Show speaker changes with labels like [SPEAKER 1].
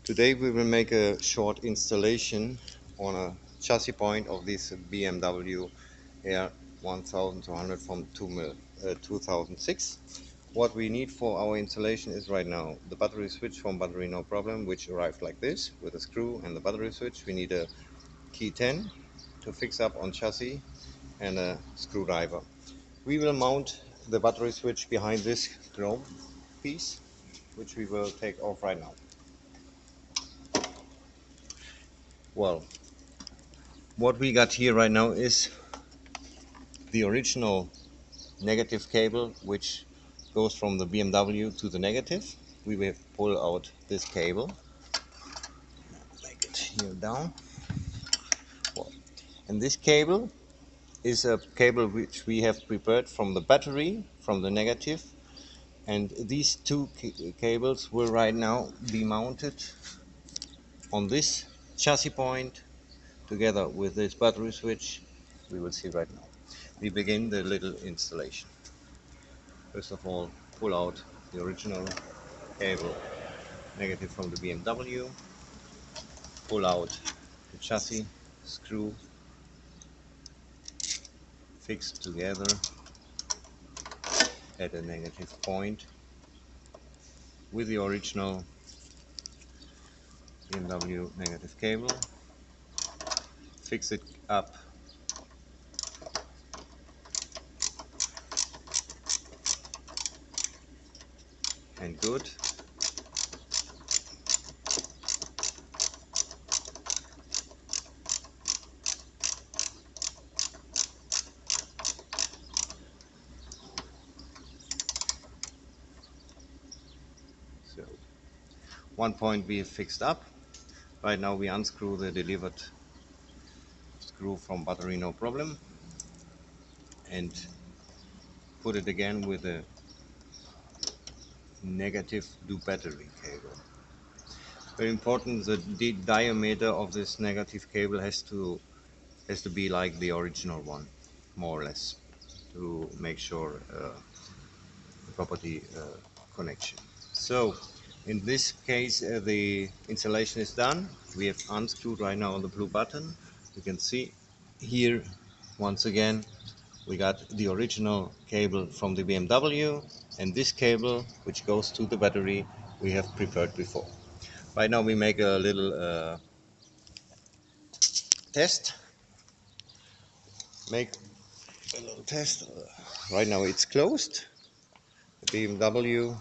[SPEAKER 1] Today we will make a short installation on a chassis point of this BMW Air 1200 from 2006. What we need for our installation is right now the battery switch from Battery No Problem, which arrived like this with a screw and the battery switch. We need a key 10 to fix up on chassis and a screwdriver. We will mount the battery switch behind this chrome piece, which we will take off right now. Well, what we got here right now is the original negative cable, which goes from the BMW to the negative. We will pull out this cable, make it here down. And this cable is a cable which we have prepared from the battery, from the negative. And these two cables will right now be mounted on this chassis point together with this battery switch. We will see right now. We begin the little installation. First of all, pull out the original cable negative from the BMW, pull out the chassis screw, fix together at a negative point with the original BMW negative cable, fix it up and good. So one point we have fixed up. Right now we unscrew the delivered screw from Battery No Problem and put it again with a negative to battery cable. Very important, the diameter of this negative cable has to be like the original one, more or less, to make sure the property connection. So in this case the installation is done. We have unscrewed right now on the blue button. You can see here once again we got the original cable from the BMW and this cable which goes to the battery we have prepared before. Right now we make a little test. Make a little test. Right now it's closed. The BMW